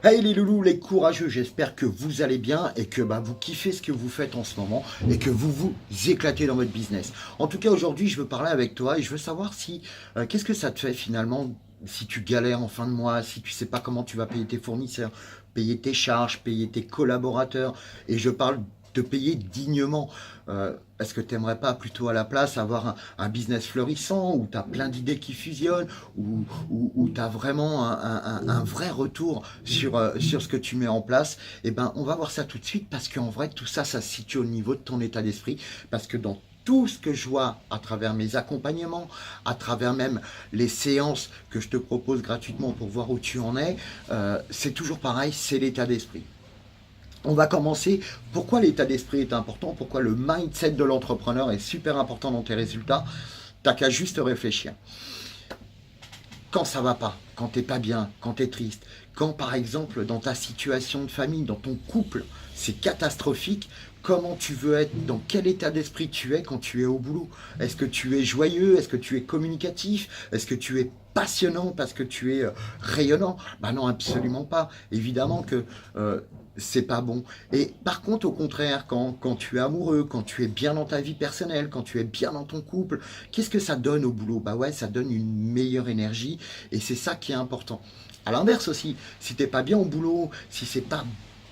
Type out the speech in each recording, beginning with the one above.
Hey les loulous, les courageux, j'espère que vous allez bien et que vous kiffez ce que vous faites en ce moment et que vous vous éclatez dans votre business. En tout cas, aujourd'hui, je veux parler avec toi et je veux savoir si qu'est-ce que ça te fait finalement si tu galères en fin de mois, si tu sais pas comment tu vas payer tes fournisseurs, payer tes charges, payer tes collaborateurs. Et je parle de payer dignement. Est-ce que tu n'aimerais pas plutôt à la place avoir un business florissant où tu as plein d'idées qui fusionnent, où tu as vraiment un vrai retour sur ce que tu mets en place? Eh ben, on va voir ça tout de suite parce qu'en vrai, tout ça, ça se situe au niveau de ton état d'esprit. Parce que dans tout ce que je vois à travers mes accompagnements, à travers même les séances que je te propose gratuitement pour voir où tu en es, c'est toujours pareil, c'est l'état d'esprit. On va commencer. Pourquoi l'état d'esprit est important? Pourquoi le mindset de l'entrepreneur est super important dans tes résultats? T'as qu'à juste réfléchir. Quand ça va pas, quand t'es pas bien, quand t'es triste, quand par exemple dans ta situation de famille, dans ton couple, c'est catastrophique, comment tu veux être, dans quel état d'esprit tu es quand tu es au boulot? Est-ce que tu es joyeux? Est-ce que tu es communicatif? Est-ce que tu es passionnant parce que tu es rayonnant? Bah non, absolument pas. Évidemment que c'est pas bon. Et par contre, au contraire, quand tu es amoureux, quand tu es bien dans ta vie personnelle, quand tu es bien dans ton couple, qu'est-ce que ça donne au boulot? Bah ouais, ça donne une meilleure énergie et c'est ça qui est important. À l'inverse aussi, si t'es pas bien au boulot, si c'est pas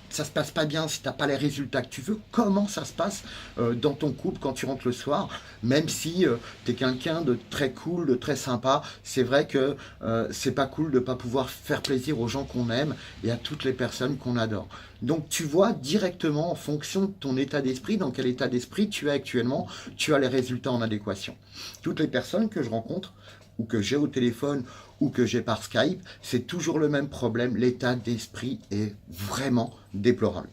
ça se passe pas bien, si t'as pas les résultats que tu veux, comment ça se passe dans ton couple quand tu rentres le soir? Même si tu es quelqu'un de très cool, de très sympa, c'est vrai que c'est pas cool de pas pouvoir faire plaisir aux gens qu'on aime et à toutes les personnes qu'on adore. Donc tu vois directement en fonction de ton état d'esprit, dans quel état d'esprit tu es actuellement, tu as les résultats en adéquation. Toutes les personnes que je rencontre ou que j'ai au téléphone ou que j'ai par Skype, c'est toujours le même problème. L'état d'esprit est vraiment déplorable.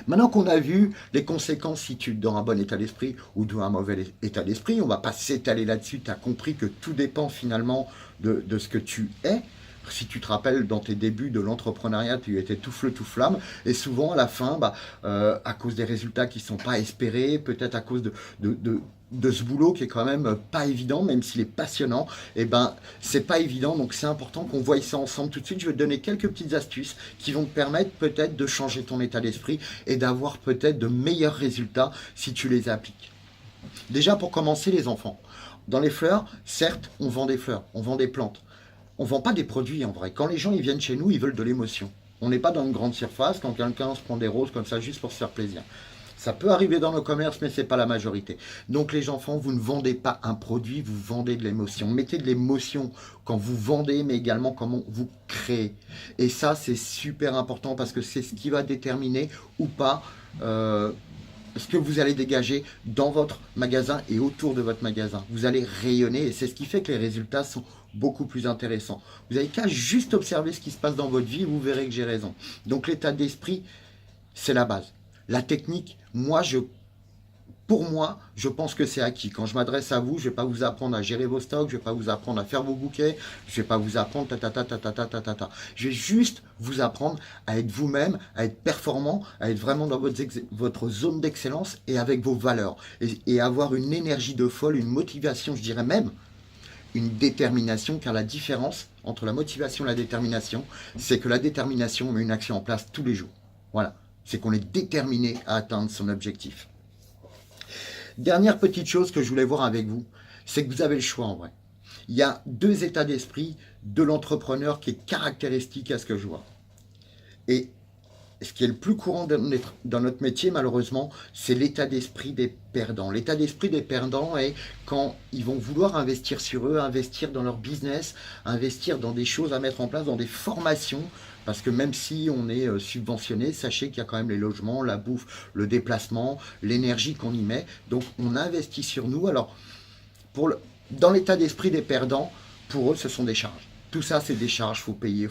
Maintenant qu'on a vu les conséquences si tu es dans un bon état d'esprit ou dans un mauvais état d'esprit, on ne va pas s'étaler là-dessus. Tu as compris que tout dépend finalement de ce que tu es. Si tu te rappelles, dans tes débuts de l'entrepreneuriat, tu étais tout feu, tout flamme. Et souvent, à la fin, à cause des résultats qui ne sont pas espérés, peut-être à cause de ce boulot qui est quand même pas évident, même s'il est passionnant, et c'est pas évident. Donc c'est important qu'on voie ça ensemble tout de suite. Je vais te donner quelques petites astuces qui vont te permettre peut-être de changer ton état d'esprit et d'avoir peut-être de meilleurs résultats si tu les appliques. Déjà pour commencer, les enfants. Dans les fleurs, certes, on vend des fleurs, on vend des plantes. On ne vend pas des produits en vrai. Quand les gens ils viennent chez nous, ils veulent de l'émotion. On n'est pas dans une grande surface quand quelqu'un se prend des roses comme ça juste pour se faire plaisir. Ça peut arriver dans nos commerces, mais ce n'est pas la majorité. Donc les enfants, vous ne vendez pas un produit, vous vendez de l'émotion. Mettez de l'émotion quand vous vendez, mais également comment vous créez. Et ça, c'est super important parce que c'est ce qui va déterminer ou pas ce que vous allez dégager dans votre magasin et autour de votre magasin. Vous allez rayonner et c'est ce qui fait que les résultats sont beaucoup plus intéressants. Vous n'avez qu'à juste observer ce qui se passe dans votre vie et vous verrez que j'ai raison. Donc l'état d'esprit, c'est la base. La technique, pour moi, je pense que c'est acquis. Quand je m'adresse à vous, je ne vais pas vous apprendre à gérer vos stocks, je ne vais pas vous apprendre à faire vos bouquets, je ne vais pas vous apprendre ta. Je vais juste vous apprendre à être vous-même, à être performant, à être vraiment dans votre zone d'excellence et avec vos valeurs. Et avoir une énergie de folle, une motivation, je dirais même, une détermination, car la différence entre la motivation et la détermination, c'est que la détermination, on met une action en place tous les jours. Voilà. C'est qu'on est déterminé à atteindre son objectif. Dernière petite chose que je voulais voir avec vous, c'est que vous avez le choix en vrai. Il y a deux états d'esprit de l'entrepreneur qui est caractéristique à ce que je vois. Et ce qui est le plus courant dans notre métier, malheureusement, c'est l'état d'esprit des perdants. L'état d'esprit des perdants est quand ils vont vouloir investir sur eux, investir dans leur business, investir dans des choses à mettre en place, dans des formations. Parce que même si on est subventionné, sachez qu'il y a quand même les logements, la bouffe, le déplacement, l'énergie qu'on y met. Donc on investit sur nous. Alors, dans l'état d'esprit des perdants, pour eux, ce sont des charges. Tout ça, c'est des charges, faut payer,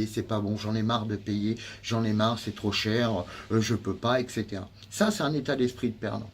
c'est pas bon, j'en ai marre de payer, j'en ai marre, c'est trop cher, je peux pas, etc. Ça, c'est un état d'esprit de perdant.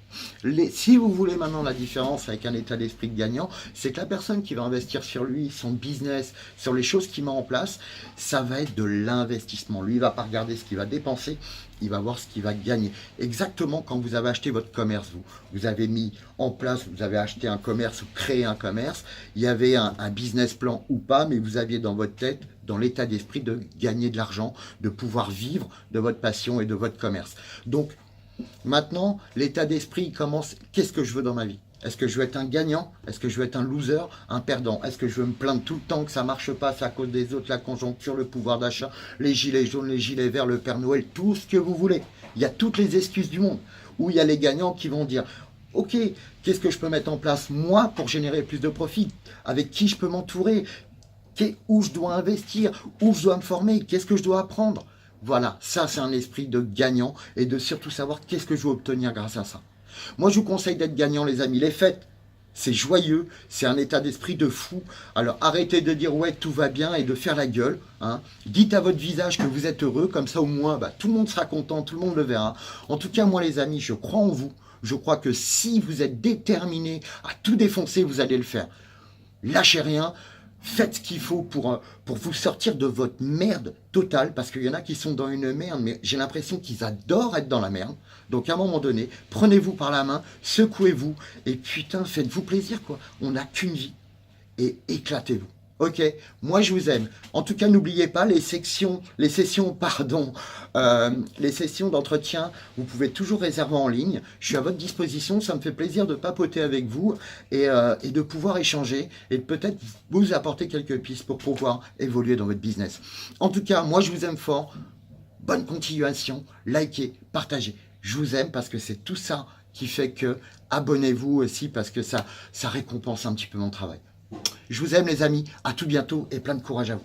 Si vous voulez maintenant la différence avec un état d'esprit de gagnant, c'est que la personne qui va investir sur lui, son business, sur les choses qu'il met en place, ça va être de l'investissement. Lui, il va pas regarder ce qu'il va dépenser, il va voir ce qu'il va gagner. Exactement quand vous avez acheté votre commerce, vous avez mis en place, vous avez acheté un commerce ou créé un commerce, il y avait un business plan ou pas, mais vous aviez dans votre tête dans l'état d'esprit de gagner de l'argent, de pouvoir vivre de votre passion et de votre commerce. Donc, maintenant, l'état d'esprit commence, qu'est-ce que je veux dans ma vie? Est-ce que je veux être un gagnant? Est-ce que je veux être un loser, un perdant? Est-ce que je veux me plaindre tout le temps que ça ne marche pas, c'est à cause des autres, la conjoncture, le pouvoir d'achat, les gilets jaunes, les gilets verts, le Père Noël, tout ce que vous voulez. Il y a toutes les excuses du monde. Où il y a les gagnants qui vont dire, ok, qu'est-ce que je peux mettre en place moi pour générer plus de profit? Avec qui je peux m'entourer? Où je dois investir? Où je dois me former? Qu'est-ce que je dois apprendre? Voilà, ça c'est un esprit de gagnant et de surtout savoir qu'est-ce que je veux obtenir grâce à ça. Moi, je vous conseille d'être gagnant, les amis. Les fêtes, c'est joyeux, c'est un état d'esprit de fou. Alors, arrêtez de dire « ouais, tout va bien » et de faire la gueule. Hein. Dites à votre visage que vous êtes heureux, comme ça au moins, tout le monde sera content, tout le monde le verra. En tout cas, moi, les amis, je crois en vous. Je crois que si vous êtes déterminés à tout défoncer, vous allez le faire. Lâchez rien. Faites ce qu'il faut pour vous sortir de votre merde totale, parce qu'il y en a qui sont dans une merde, mais j'ai l'impression qu'ils adorent être dans la merde. Donc à un moment donné, prenez-vous par la main, secouez-vous, et putain, faites-vous plaisir, quoi. On n'a qu'une vie, et éclatez-vous. Ok, moi je vous aime. En tout cas, n'oubliez pas les sessions d'entretien, vous pouvez toujours réserver en ligne. Je suis à votre disposition, ça me fait plaisir de papoter avec vous et de pouvoir échanger et de peut-être vous apporter quelques pistes pour pouvoir évoluer dans votre business. En tout cas, moi je vous aime fort. Bonne continuation, likez, partagez. Je vous aime parce que c'est tout ça qui fait que abonnez-vous aussi parce que ça récompense un petit peu mon travail. Je vous aime les amis, à tout bientôt et plein de courage à vous.